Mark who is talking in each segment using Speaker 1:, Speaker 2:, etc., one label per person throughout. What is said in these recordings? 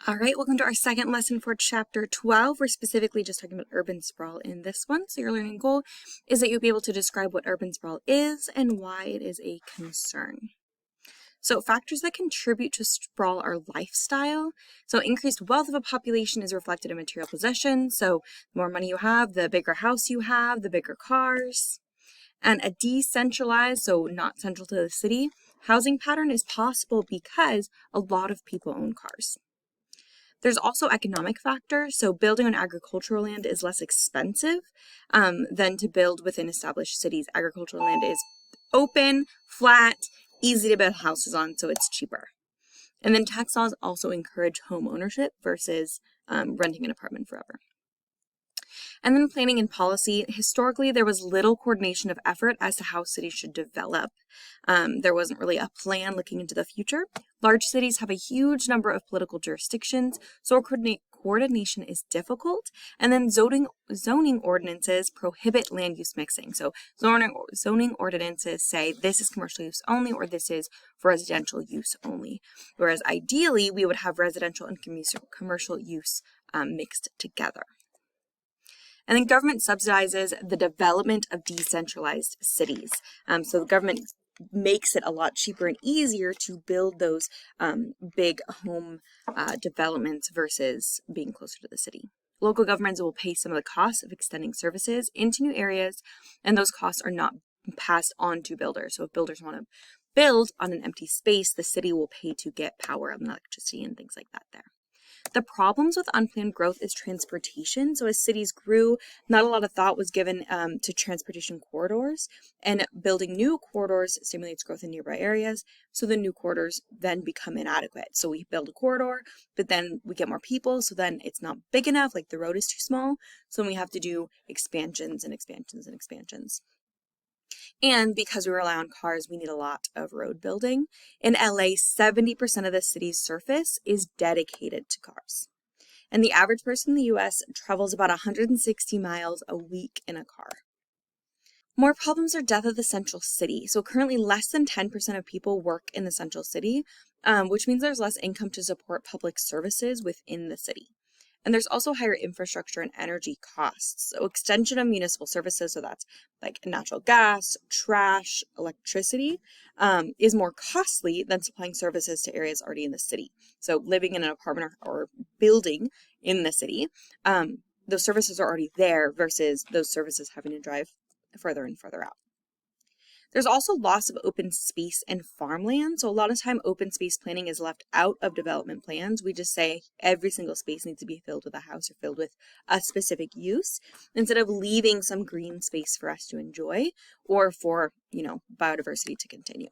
Speaker 1: All right, welcome to our second lesson for chapter 12. We're specifically just talking about urban sprawl in this one. So your learning goal is that you'll be able to describe what urban sprawl is and why it is a concern. So factors that contribute to sprawl are lifestyle. So increased wealth of a population is reflected in material possessions. So the more money you have, the bigger house you have, the bigger cars. And a decentralized, so not central to the city, housing pattern is possible because a lot of people own cars. There's also economic factors, so building on agricultural land is less expensive than to build within established cities. Agricultural land is open, flat, easy to build houses on, so it's cheaper. And then tax laws also encourage home ownership versus renting an apartment forever. And then planning and policy. Historically, there was little coordination of effort as to how cities should develop. There wasn't really a plan looking into the future. Large cities have a huge number of political jurisdictions, so coordination is difficult. And then zoning ordinances prohibit land use mixing. So zoning ordinances say this is commercial use only or this is for residential use only. Whereas ideally, we would have residential and commercial use mixed together. And then government subsidizes the development of decentralized cities. So the government makes it a lot cheaper and easier to build those big home developments versus being closer to the city. Local governments will pay some of the costs of extending services into new areas, and those costs are not passed on to builders. So if builders want to build on an empty space, the city will pay to get power and electricity and things like that there. The problems with unplanned growth is transportation. So as cities grew, not a lot of thought was given to transportation corridors, and building new corridors stimulates growth in nearby areas. So the new corridors then become inadequate. So we build a corridor, but then we get more people. So then it's not big enough, like the road is too small. So then we have to do expansions and expansions and expansions. And because we rely on cars, we need a lot of road building. In LA, 70% of the city's surface is dedicated to cars. And the average person in the US travels about 160 miles a week in a car. More problems are death of the central city. So currently less than 10% of people work in the central city, which means there's less income to support public services within the city. And there's also higher infrastructure and energy costs. So extension of municipal services, so that's like natural gas, trash, electricity, is more costly than supplying services to areas already in the city. So living in an apartment or building in the city, those services are already there versus those services having to drive further and further out. There's also loss of open space and farmland. So a lot of time open space planning is left out of development plans. We just say every single space needs to be filled with a house or filled with a specific use instead of leaving some green space for us to enjoy or for, biodiversity to continue.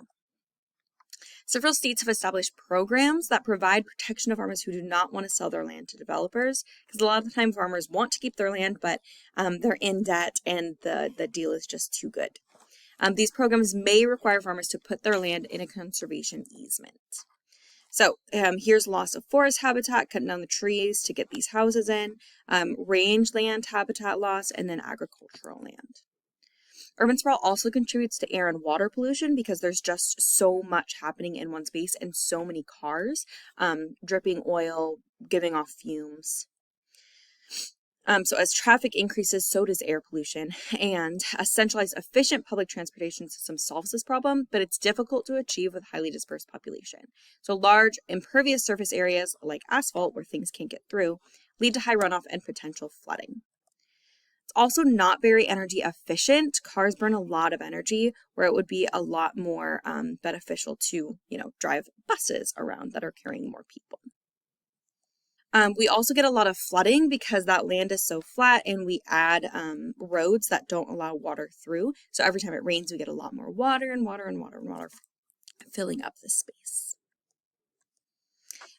Speaker 1: Several states have established programs that provide protection to farmers who do not want to sell their land to developers, because a lot of the time farmers want to keep their land, but they're in debt and the deal is just too good. These programs may require farmers to put their land in a conservation easement. So here's loss of forest habitat, cutting down the trees to get these houses in, rangeland habitat loss, and then agricultural land. Urban sprawl also contributes to air and water pollution because there's just so much happening in one space and so many cars, dripping oil, giving off fumes. So as traffic increases, so does air pollution, and a centralized, efficient public transportation system solves this problem, but it's difficult to achieve with highly dispersed population. So large, impervious surface areas like asphalt, where things can't get through, lead to high runoff and potential flooding. It's also not very energy efficient. Cars burn a lot of energy, where it would be a lot more beneficial to, drive buses around that are carrying more people. We also get a lot of flooding because that land is so flat, and we add roads that don't allow water through. So every time it rains, we get a lot more water and water and water and water filling up the space.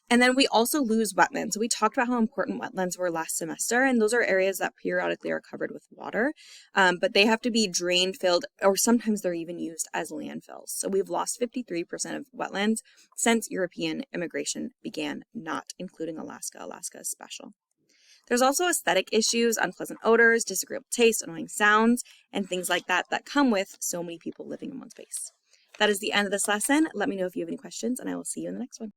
Speaker 1: And then we also lose wetlands. So we talked about how important wetlands were last semester, and those are areas that periodically are covered with water, but they have to be drained, filled, or sometimes they're even used as landfills. So we've lost 53% of wetlands since European immigration began, not including Alaska. Alaska is special. There's also aesthetic issues, unpleasant odors, disagreeable taste, annoying sounds, and things like that that come with so many people living in one space. That is the end of this lesson. Let me know if you have any questions, and I will see you in the next one.